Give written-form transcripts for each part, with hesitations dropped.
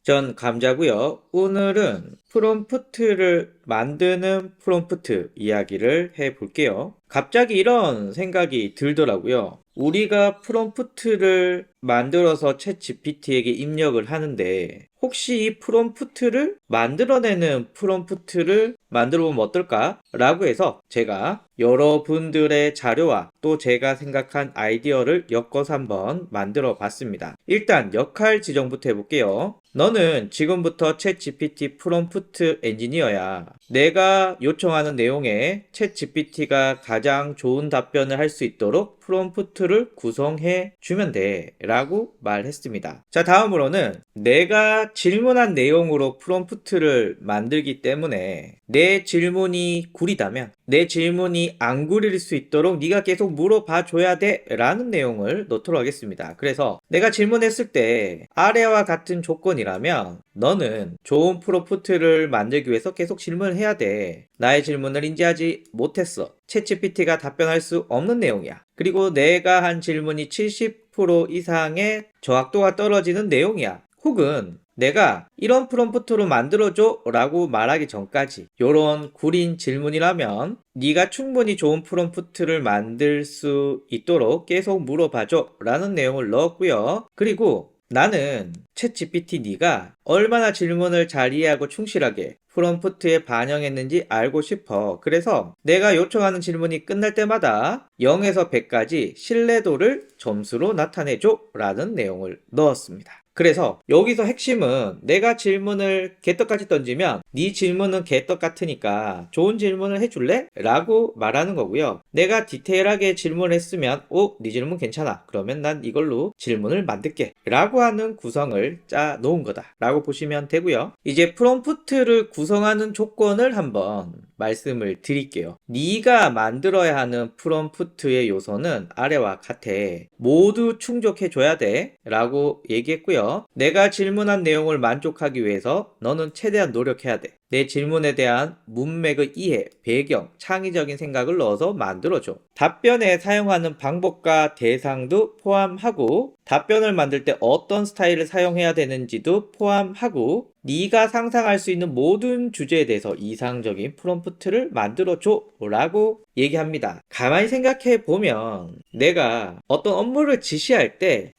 전 감자고요. 오늘은 프롬프트를 만드는 프롬프트 이야기를 해볼게요. 갑자기 이런 생각이 들더라고요. 우리가 프롬프트를 만들어서 챗 GPT에게 입력을 하는데 혹시 이 프롬프트를 만들어내는 프롬프트를 만들어 보면 어떨까? 라고 해서 제가 여러분들의 자료와 또 제가 생각한 아이디어를 엮어서 한번 만들어 봤습니다. 일단 역할 지정부터 해볼게요. 너는 지금부터 챗 GPT 프롬프트 엔지니어야. 내가 요청하는 내용에 챗 GPT가 가장 좋은 답변을 할 수 있도록 프롬프트를 구성해 주면 돼. 라고 말했습니다. 자, 다음으로는 내가 질문한 내용으로 프롬프트를 만들기 때문에 내 질문이 구리다면 내 질문이 안 구릴 수 있도록 네가 계속 물어봐 줘야 돼 라는 내용을 넣도록 하겠습니다. 그래서 내가 질문했을 때 아래와 같은 조건이라면 너는 좋은 프롬프트를 만들기 위해서 계속 질문을 해야 돼. 나의 질문을 인지하지 못했어. 챗GPT가 답변할 수 없는 내용이야. 그리고 내가 한 질문이 70% 이상의 정확도가 떨어지는 내용이야. 혹은 내가 이런 프롬프트로 만들어줘 라고 말하기 전까지 이런 구린 질문이라면 네가 충분히 좋은 프롬프트를 만들 수 있도록 계속 물어봐줘 라는 내용을 넣었고요. 그리고 나는 챗 GPT 네가 얼마나 질문을 잘 이해하고 충실하게 프롬프트에 반영했는지 알고 싶어. 그래서 내가 요청하는 질문이 끝날 때마다 0에서 100까지 신뢰도를 점수로 나타내줘 라는 내용을 넣었습니다. 그래서 여기서 핵심은 내가 질문을 개떡같이 던지면 네 질문은 개떡 같으니까 좋은 질문을 해줄래? 라고 말하는 거고요. 내가 디테일하게 질문을 했으면 네 질문 괜찮아. 그러면 난 이걸로 질문을 만들게 라고 하는 구성을 짜 놓은 거다 라고 보시면 되고요. 이제 프롬프트를 구성하는 조건을 한번 말씀을 드릴게요. 네가 만들어야 하는 프롬프트의 요소는 아래와 같아. 모두 충족해줘야 돼 라고 얘기했고요. 내가 질문한 내용을 만족하기 위해서 너는 최대한 노력해야 돼. 내 질문에 대한 문맥의 이해, 배경, 창의적인 생각을 넣어서 만들어줘. 답변에 사용하는 방법과 대상도 포함하고 답변을 만들 때 어떤 스타일을 사용해야 되는지도 포함하고 네가 상상할 수 있는 모든 주제에 대해서 이상적인 프롬프트를 만들어줘 라고 얘기합니다. 가만히 생각해 보면 내가 어떤 업무를 지시할 때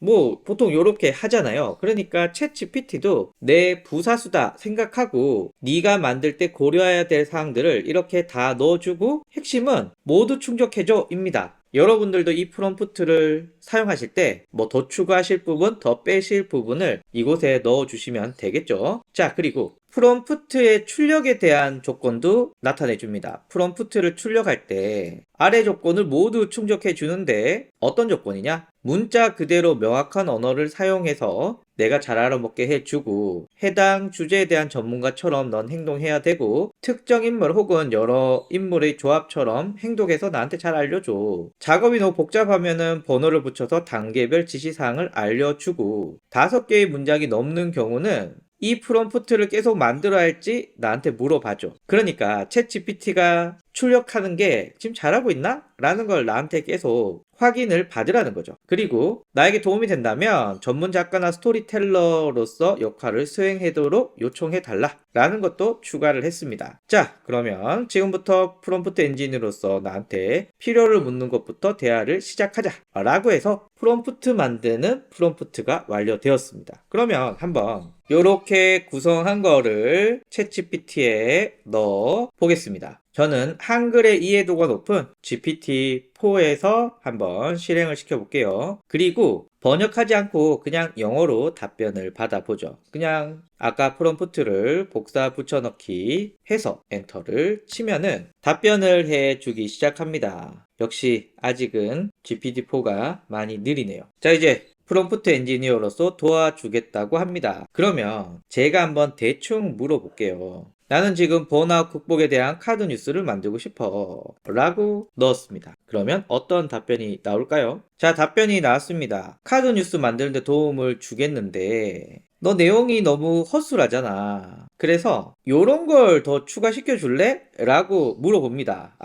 보통 이렇게 하잖아요. 그러니까 챗 GPT도 내 부사수다 생각하고 네가 만들 때 고려해야 될 사항들을 이렇게 다 넣어주고 핵심은 모두 충족해줘 입니다. 여러분들도 이 프롬프트를 사용하실 때 더 추가하실 부분, 더 빼실 부분을 이곳에 넣어주시면 되겠죠. 자, 그리고 프롬프트의 출력에 대한 조건도 나타내 줍니다. 프롬프트를 출력할 때 아래 조건을 모두 충족해 주는데 어떤 조건이냐? 문자 그대로 명확한 언어를 사용해서 내가 잘 알아먹게 해주고 해당 주제에 대한 전문가처럼 넌 행동해야 되고 특정 인물 혹은 여러 인물의 조합처럼 행동해서 나한테 잘 알려줘. 작업이 너무 복잡하면은 번호를 붙여서 단계별 지시사항을 알려주고 5개의 문장이 넘는 경우는 이 프롬프트를 계속 만들어야 할지 나한테 물어봐줘. 그러니까 챗 GPT가 출력하는 게 지금 잘하고 있나? 라는 걸 나한테 계속 확인을 받으라는 거죠. 그리고 나에게 도움이 된다면 전문 작가나 스토리텔러로서 역할을 수행하도록 요청해 달라 라는 것도 추가를 했습니다. 자, 그러면 지금부터 프롬프트 엔진으로서 나한테 필요를 묻는 것부터 대화를 시작하자 라고 해서 프롬프트 만드는 프롬프트가 완료되었습니다. 그러면 한번 이렇게 구성한 거를 챗GPT에 넣어 보겠습니다. 저는 한글의 이해도가 높은 GPT-4에서 한번 실행을 시켜볼게요. 그리고 번역하지 않고 그냥 영어로 답변을 받아보죠. 그냥 아까 프롬프트를 복사 붙여넣기 해서 엔터를 치면은 답변을 해주기 시작합니다. 역시 아직은 GPT-4가 많이 느리네요. 자, 이제 프롬프트 엔지니어로서 도와주겠다고 합니다. 그러면 제가 한번 대충 물어볼게요. 나는 지금 번아웃 극복에 대한 카드 뉴스를 만들고 싶어 라고 넣었습니다. 그러면 어떤 답변이 나올까요? 자, 답변이 나왔습니다. 카드 뉴스 만드는데 도움을 주겠는데 너 내용이 너무 허술하잖아. 그래서 요런 걸 더 추가시켜 줄래? 라고 물어봅니다.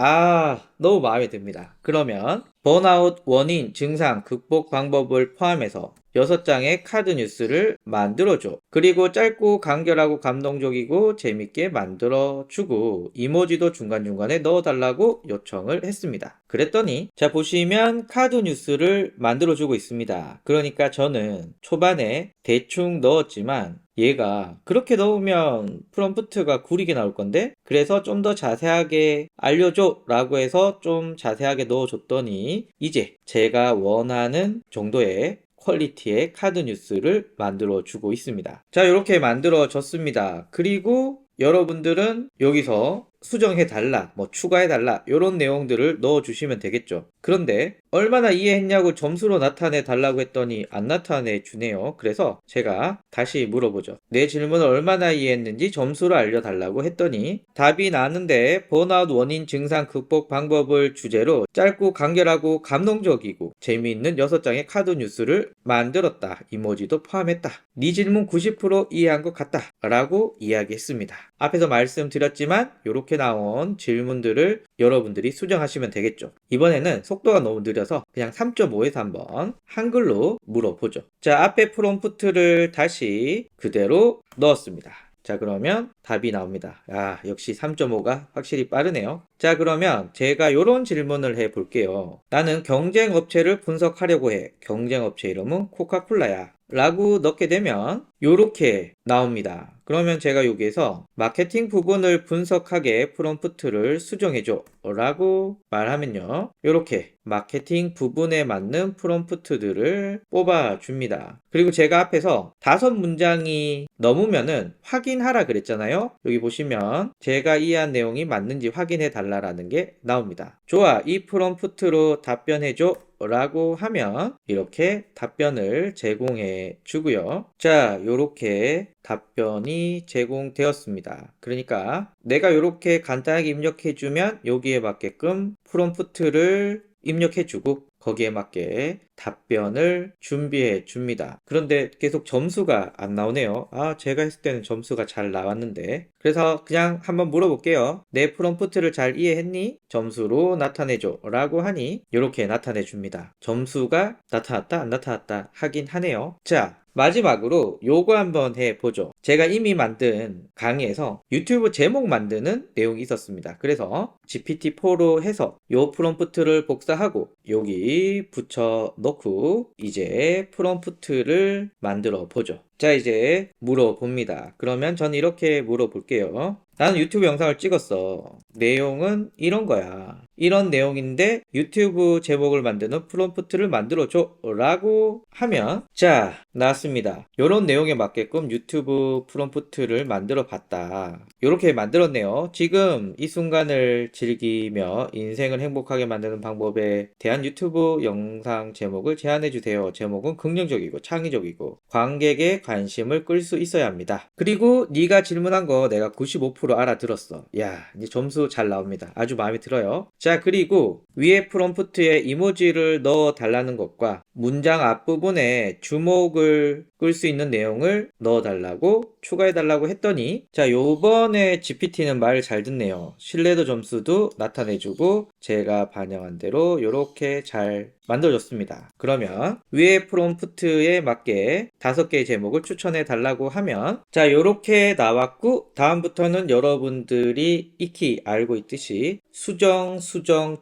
너무 마음에 듭니다. 그러면 번아웃 원인, 증상, 극복 방법을 포함해서 6장의 카드 뉴스를 만들어줘. 그리고 짧고 간결하고 감동적이고 재밌게 만들어주고 이모지도 중간중간에 넣어달라고 요청을 했습니다. 그랬더니 자 보시면 카드 뉴스를 만들어주고 있습니다. 그러니까 저는 초반에 대충 넣었지만 얘가 그렇게 넣으면 프롬프트가 구리게 나올 건데 그래서 좀 더 자세하게 알려줘 라고 해서 좀 자세하게 넣어줬더니 이제 제가 원하는 정도의 퀄리티의 카드 뉴스를 만들어 주고 있습니다. 자, 이렇게 만들어 줬습니다. 그리고 여러분들은 여기서 수정해 달라, 추가해 달라 이런 내용들을 넣어 주시면 되겠죠. 그런데 얼마나 이해했냐고 점수로 나타내 달라고 했더니 안 나타내 주네요. 그래서 제가 다시 물어보죠. 내 질문을 얼마나 이해했는지 점수로 알려달라고 했더니 답이 나왔는데 번아웃 원인 증상 극복 방법을 주제로 짧고 간결하고 감동적이고 재미있는 6장의 카드 뉴스를 만들었다. 이모지도 포함했다. 네 질문 90% 이해한 것 같다. 라고 이야기했습니다. 앞에서 말씀드렸지만 이렇게 나온 질문들을 여러분들이 수정하시면 되겠죠. 이번에는 속도가 너무 느려서 그냥 3.5에서 한번 한글로 물어보죠. 자, 앞에 프롬프트를 다시 그대로 넣었습니다. 자, 그러면 답이 나옵니다. 역시 3.5가 확실히 빠르네요. 자, 그러면 제가 이런 질문을 해 볼게요. 나는 경쟁 업체를 분석하려고 해. 경쟁 업체 이름은 코카콜라야. 라고 넣게 되면 이렇게 나옵니다. 그러면 제가 여기에서 마케팅 부분을 분석하게 프롬프트를 수정해줘 라고 말하면요. 이렇게 마케팅 부분에 맞는 프롬프트들을 뽑아줍니다. 그리고 제가 앞에서 5문장이 넘으면은 확인하라 그랬잖아요. 여기 보시면 제가 이해한 내용이 맞는지 확인해 달라라는 게 나옵니다. 좋아, 이 프롬프트로 답변해줘 라고 하면 이렇게 답변을 제공해 주고요. 자, 요렇게 답변이 제공되었습니다. 그러니까 내가 이렇게 간단하게 입력해 주면 여기에 맞게끔 프롬프트를 입력해 주고 거기에 맞게 답변을 준비해 줍니다. 그런데 계속 점수가 안 나오네요. 제가 했을 때는 점수가 잘 나왔는데. 그래서 그냥 한번 물어볼게요. 내 프롬프트를 잘 이해했니? 점수로 나타내줘 라고 하니 이렇게 나타내 줍니다. 점수가 나타났다 안 나타났다 하긴 하네요. 자, 마지막으로 요거 한번 해보죠. 제가 이미 만든 강의에서 유튜브 제목 만드는 내용이 있었습니다. 그래서 GPT-4로 해서 요 프롬프트를 복사하고 여기 붙여 넣고 이제 프롬프트를 만들어 보죠. 자, 이제 물어봅니다. 그러면 전 이렇게 물어볼게요. 나는 유튜브 영상을 찍었어. 내용은 이런 거야. 이런 내용인데 유튜브 제목을 만드는 프롬프트를 만들어줘 라고 하면 자, 나왔습니다. 이런 내용에 맞게끔 유튜브 프롬프트를 만들어 봤다. 이렇게 만들었네요. 지금 이 순간을 즐기며 인생을 행복하게 만드는 방법에 대한 유튜브 영상 제목을 제안해 주세요. 제목은 긍정적이고 창의적이고 관객의 관심을 끌 수 있어야 합니다. 그리고 네가 질문한 거 내가 95% 알아들었어. 야, 이제 점수 잘 나옵니다. 아주 마음에 들어요. 자, 그리고 위에 프롬프트에 이모지를 넣어 달라는 것과 문장 앞부분에 주목을 끌 수 있는 내용을 넣어 달라고 추가해 달라고 했더니 자, 요번에 GPT는 말 잘 듣네요. 신뢰도 점수도 나타내주고 제가 반영한 대로 이렇게 잘 만들어줬습니다. 그러면 위에 프롬프트에 맞게 5개의 제목을 추천해 달라고 하면 자, 요렇게 나왔고 다음부터는 여러분들이 익히 알고 있듯이 수정,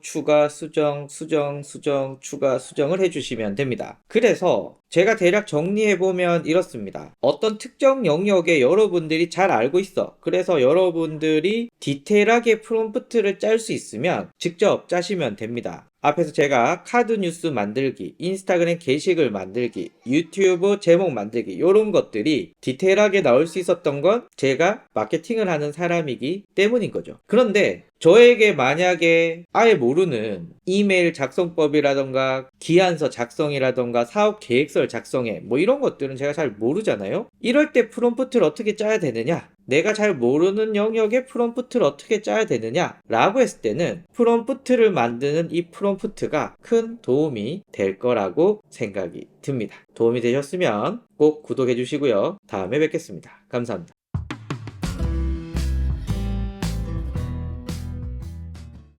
추가, 수정, 추가, 수정을 해주시면 됩니다. 그래서 제가 대략 정리해보면 이렇습니다. 어떤 특정 영역에 여러분들이 잘 알고 있어. 그래서 여러분들이 디테일하게 프롬프트를 짤 수 있으면 직접 짜시면 됩니다. 앞에서 제가 카드 뉴스 만들기, 인스타그램 게시글 만들기, 유튜브 제목 만들기 이런 것들이 디테일하게 나올 수 있었던 건 제가 마케팅을 하는 사람이기 때문인 거죠. 그런데 저에게 만약에 아예 모르는 이메일 작성법이라던가 기한서 작성이라던가 사업 계획서를 작성해 이런 것들은 제가 잘 모르잖아요. 이럴 때 프롬프트를 어떻게 짜야 되느냐? 내가 잘 모르는 영역의 프롬프트를 어떻게 짜야 되느냐 라고 했을 때는 프롬프트를 만드는 이 프롬프트가 큰 도움이 될 거라고 생각이 듭니다. 도움이 되셨으면 꼭 구독해 주시고요. 다음에 뵙겠습니다. 감사합니다.